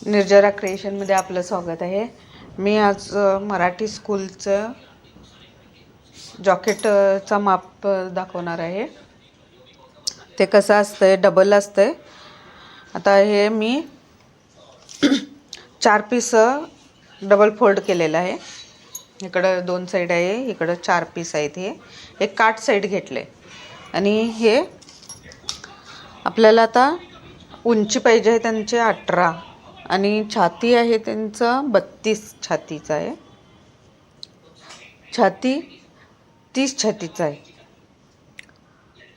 निर्जरा क्रिएशनमध्ये आपलं स्वागत आहे। मी आज मराठी स्कूलचं जॉकेटचा माप दाखवणार आहे। ते कसं असतंय, डबल असतंय। आता हे मी 4 पीस डबल फोल्ड केलेलं आहे। इकडं 2 साईड आहे, इकडं 4 पीस आहेत। हे एक काट साईड घेतले आणि हे आपल्याला आता उंची पाहिजे आहे त्यांचे 18 आणि छाती आहे त्यांचं 32 छातीचं आहे। छाती 30 छातीचं आहे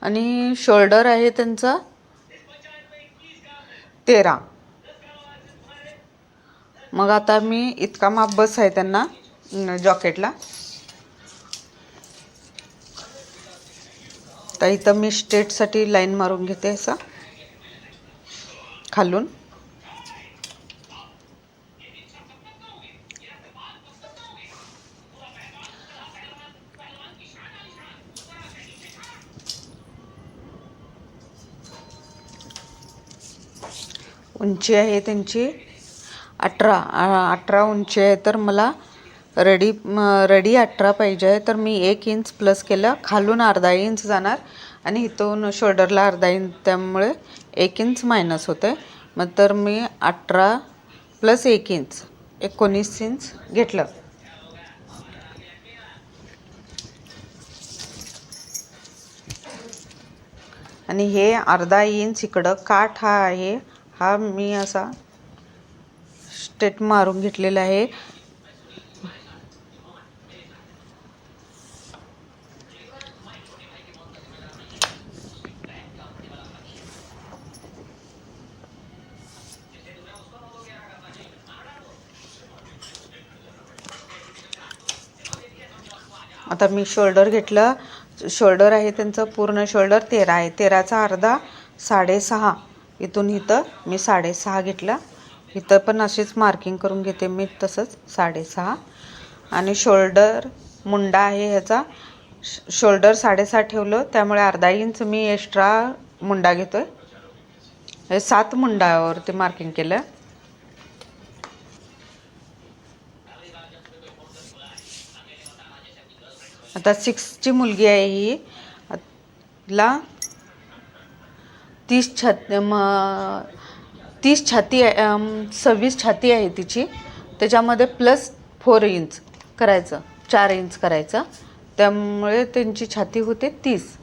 आणि शोल्डर आहे त्यांचा 13। मग आता मी इतका माप बस आहे त्यांना जॉकेटला। तर इथं मी स्ट्रेटसाठी लाईन मारून घेते असं खालून। उंची आहे त्यांची 18 उंची आहे। तर मला रेडी 18 पाहिजे आहे, तर मी 1 इंच प्लस केलं, खालून अर्धा इंच जाणार आणि इथून शोल्डरला अर्धा इंच, त्यामुळे 1 इंच मायनस होते। मग तर मी 18 प्लस 1 इंच 19 इंच घेतलं। आणि हे अर्धा इंच इकडं काठ हा आहे, हा मी असा स्ट्रेट मारून घेतलेला आहे। आता मी शोल्डर घेतलं। शोल्डर आहे त्यांचं पूर्ण शोल्डर 13 आहे। 13चा अर्धा 6.5, इथून इथं मी 6.5 घेतला। इथं पण अशीच मार्किंग करून घेते मी, तसंच 6.5। आणि शोल्डर मुंडा आहे ह्याचा, शोल्डर 6.5 ठेवलं, त्यामुळे अर्धा इंच मी एक्स्ट्रा मुंडा घेतोय। हे 7 मुंडावरती मार्किंग केलं। आता 6ची मुलगी आहे ही, ला 30 छाती 26 छाती आहे तिची। त्याच्यामध्ये प्लस 4 इंच करायचं, 4 इंच करायचं, त्यामुळे त्यांची छाती होते 30।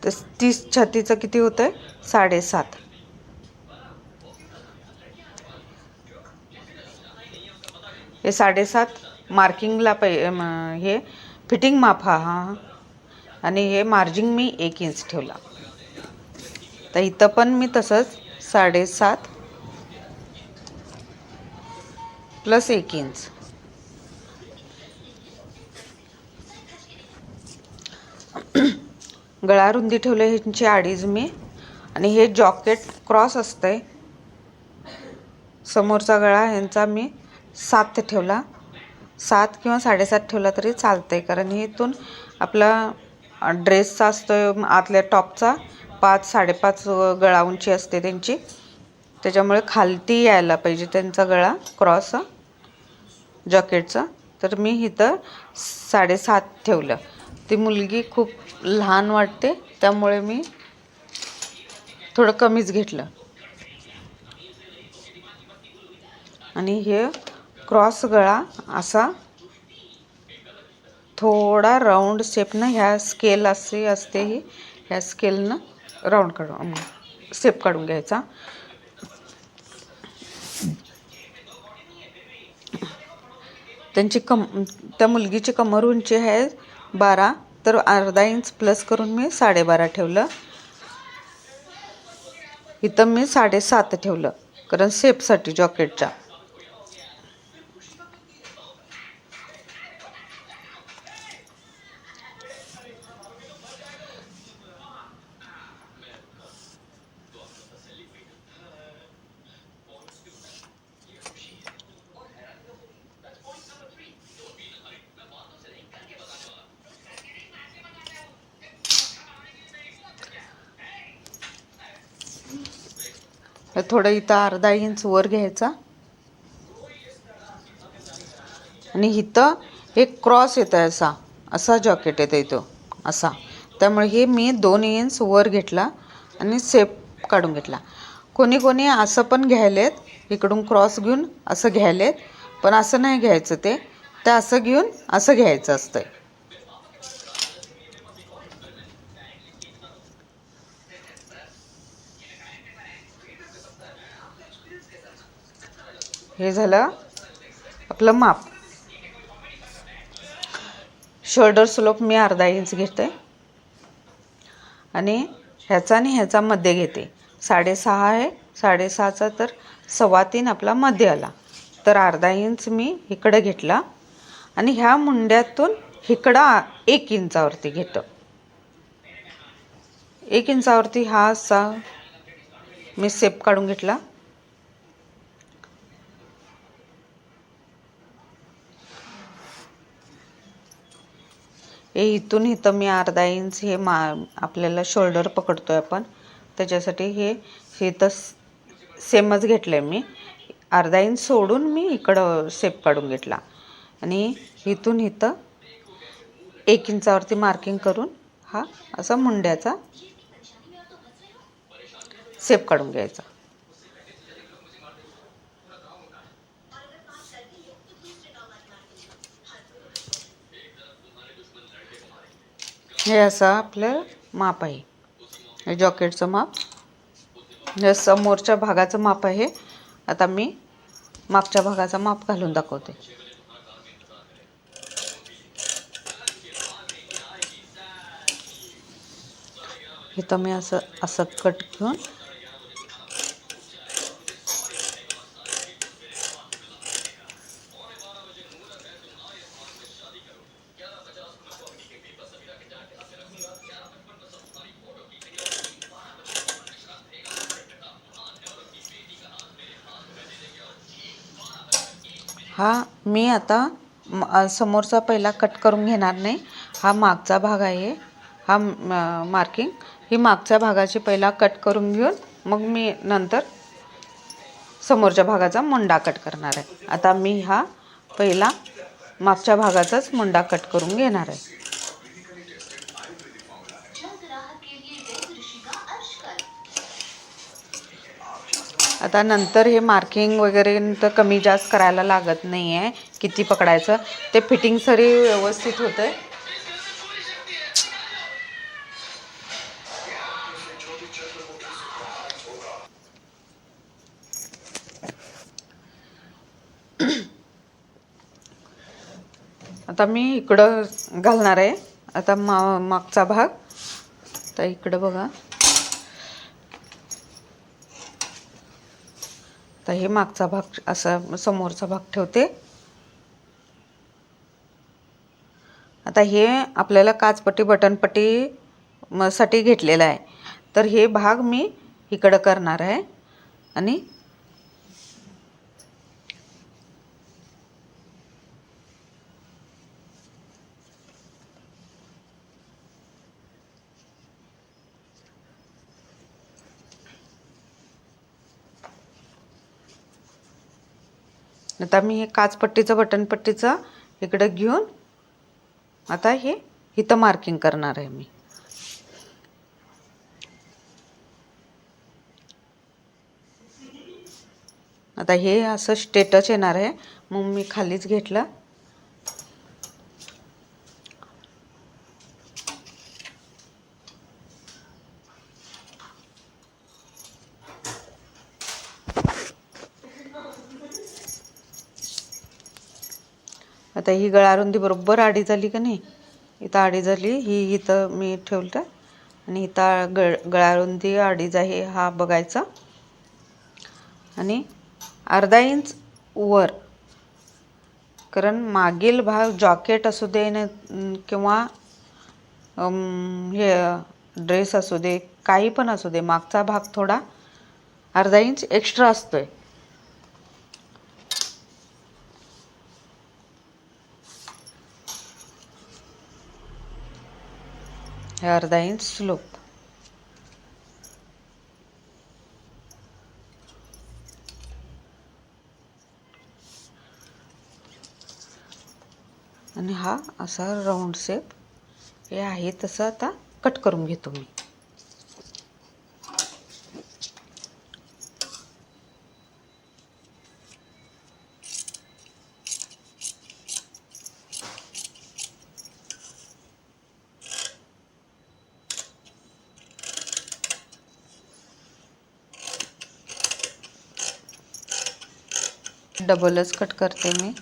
तर 30 छातीचं किती होतंय? 7.5। हे 7.5 मार्किंगला हे फिटिंग माप हा आणि हे मार्जिंग मी 1 इंच ठेवला। तर इथं पण मी तसंच 7.5 प्लस 1 इंच। गळा रुंदी ठेवले ह्यांची 2.5 मी, आणि हे जॉकेट क्रॉस असतंय, समोरचा गळा ह्यांचा मी 7 ठेवला। 7 किंवा 7.5 ठेवला तरी चालतंय, कारण इथून आपला ड्रेसचा असतोय आतल्या टॉपचा 5-5.5 गळा उंची असते त्यांची, त्याच्यामुळे खालती यायला पाहिजे त्यांचा गळा क्रॉस जॉकेटचा। तर मी इथं 7.5 ठेवलं। ती मुलगी खूप लहान वाटते, त्यामुळे मी थोडं कमीच घेतलं। आणि हे क्रॉस गळा असा थोडा राऊंड शेपनं, ह्या स्केल असे असते ही, ह्या स्केलनं राऊंड काढून शेप काढून घ्यायचा। त्यांची त्या मुलगीची कमर उंची आहे 12, तर अर्धा इंच प्लस करून मी 12.5 ठेवलं। इथं मी 7.5 ठेवलं, कारण शेपसाठी जॉकेटच्या। थोडं इथं अर्धा इंच वर घ्यायचा आणि इथं एक क्रॉस येतो आहे, असा असा जॉकेट येतो इथं असा. त्यामुळे हे मी 2 इंच वर घेतला आणि शेप काढून घेतला. कोणी कोणी असं पण घ्यायलेत, इकडून क्रॉस घेऊन असं घ्यायलेत, पण असं नाही घ्यायचं. ते असं घेऊन असं घ्यायचं असतंय. हे झालं आपलं माप. शोल्डर स्लोप मी अर्धा इंच घेते आणि ह्याचा आणि ह्याचा मध्ये घेते. 6.5 आहे, 6.5चा तर 3.25 आपला मध्ये आला, तर अर्धा इंच मी इकडे घेतला आणि ह्या मुंड्यातून इकडं 1 इंचावरती घेतो. 1 इंचावरती हा असा मी शेप काढून घेतला. हे इथून इथं मी अर्धा इंच हे आपल्याला शोल्डर पकडतोय आपण, त्याच्यासाठी हे इथं सेमच घेतलंय मी. अर्धा इंच सोडून मी इकडं शेप काढून घेतला आणि इथून इथं 1 इंचावरती मार्किंग करून हा असा मुंड्याचा शेप काढून घ्यायचा. हे असं आपलं माप आहे, हे जॉकेटचं माप. हे समोरच्या भागाचं माप आहे. आता मी मागच्या भागाचा माप घालून दाखवते. इथं मी असं असं कट घेऊन हा मी आता समोरचा पहिला कट करून घेणार नाही. हा मागचा भाग आहे, हा मार्किंग. ही मागच्या भागाची पहिला कट करून घेऊन मग मी नंतर समोरच्या भागाचा मुंडा कट करणार आहे. आता मी हा पहिला मागच्या भागाचाच मुंडा कट करून घेणार आहे. आता नंतर हे मार्किंग वगैरे तर कमी जास्त करायला लागत नाही आहे, किती पकडायचं ते फिटिंग सरी व्यवस्थित होतंय. आता मी इकडं घालणार आहे. आता मागचा भाग तर इकडं बघा. तर हे मागचा भाग असा समोरचा भाग ठेवते. आता हे आपल्याला काचपट्टी बटनपट्टी साठी घेतलेलं आहे, तर हे भाग मी इकडं करणार आहे आणि आता मी हे काचपट्टीचं बटनपट्टीचं इकडं घेऊन आता हे इथं मार्किंग करणार आहे मी. आता हे असं स्ट्रेटच येणार आहे, मग मी खालीच घेतलं. आता ही गळारुंदी बरोबर आडी झाली का नाही, इथं आडी झाली, ही इथं मी ठेवलं आणि इथं गळारुंदी अडीच आहे हा बघायचा आणि अर्धा इंच वर, कारण मागील भाग जॉकेट असू दे न किंवा हे ड्रेस असू दे, काही पण असू दे, मागचा भाग थोडा अर्धा इंच एक्स्ट्रा असतोय. हे अर्धा इंच स्लोप. आणि हा असा राऊंड शेप हे आहे तसं आता कट करून घेतो मी. डबलच कट करते मी.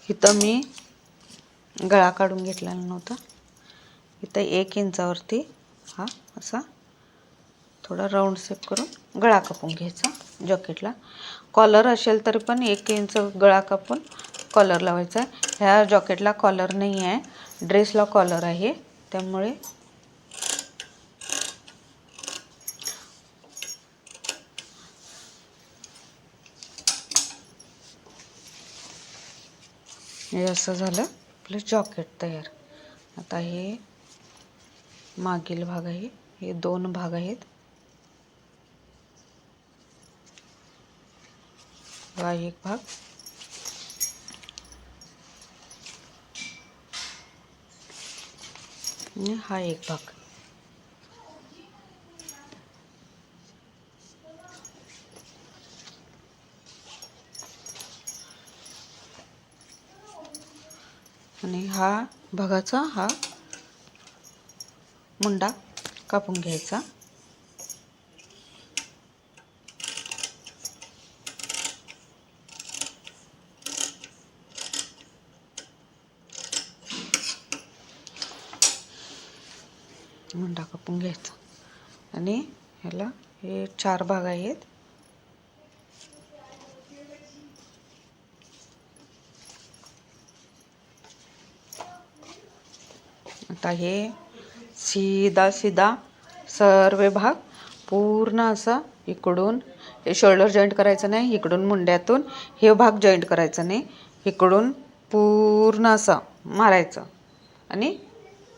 इथं मी गळा काढून घेतलेला नव्हता. इथं 1 इंचावरती हा असा थोडा राऊंड शेप करून गळा कापून घ्यायचा. जॉकेटला कॉलर असेल तरी पण 1 इंच गळा कापून कॉलर लावायचा. ह्या जॉकेटला कॉलर नाही आहे, ड्रेसला कॉलर आहे, त्यामुळे हे असं झालं आपलं जॉकेट तयार. आता हे मागील भाग आहे, हे 2 भाग आहेत. हा एक भाग आणि हा एक भाग. आणि हा भागाचा हा मुंडा कापून घ्यायचा. मुंडा कापून घ्यायचा आणि ह्याला हे 4 भाग आहेत. आता हे सीधा सीधा सर्व भाग पूर्ण असा इकडून हे शोल्डर जॉईंट करायचं नाही, इकडून मुंड्यातून हे भाग जॉईंट करायचं नाही, इकडून पूर्ण असं मारायचं आणि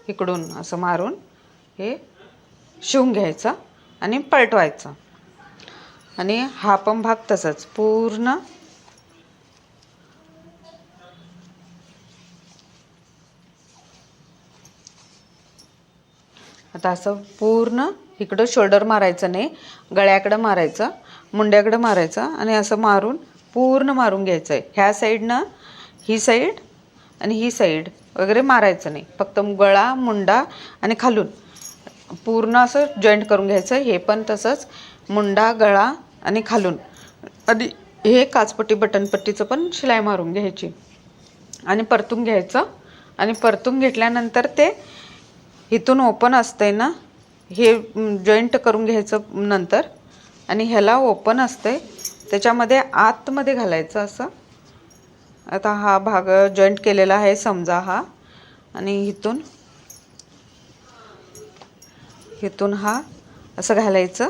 इकडून असं मारून हे शिवून घ्यायचं आणि पलटवायचं. आणि हा पण भाग तसंच पूर्ण आता असं पूर्ण इकडं शोल्डर मारायचं नाही, गळ्याकडं मारायचं, मुंड्याकडं मारायचं आणि असं मारून पूर्ण मारून घ्यायचं आहे. ह्या साईडनं ही साईड आणि ही साईड वगैरे मारायचं नाही, फक्त गळा, मुंडा आणि खालून पूर्ण असं जॉईंट करून घ्यायचं. हे पण तसंच मुंडा, गळा आणि खालून. आणि हे काचपट्टी बटनपट्टीचं पण शिलाई मारून घ्यायची आणि परतून घ्यायचं. आणि परतून घेतल्यानंतर ते इथून ओपन असतंय ना, हे जॉईंट करून घ्यायचं नंतर. आणि ह्याला ओपन असतंय त्याच्यामध्ये आतमध्ये घालायचं असं. आता हा भाग जॉईंट केलेला आहे समजा हा, आणि इथून हा असं घालायचं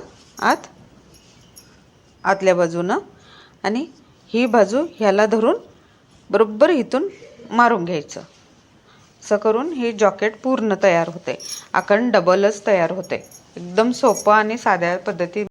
आतल्या बाजूनं. आणि ही बाजू ह्याला धरून बरोबर इथून मारून घ्यायचं. असं करून हे जॉकेट पूर्ण तयार होते. आपण डबलच तयार होते. एकदम सोपं आणि साध्या पद्धती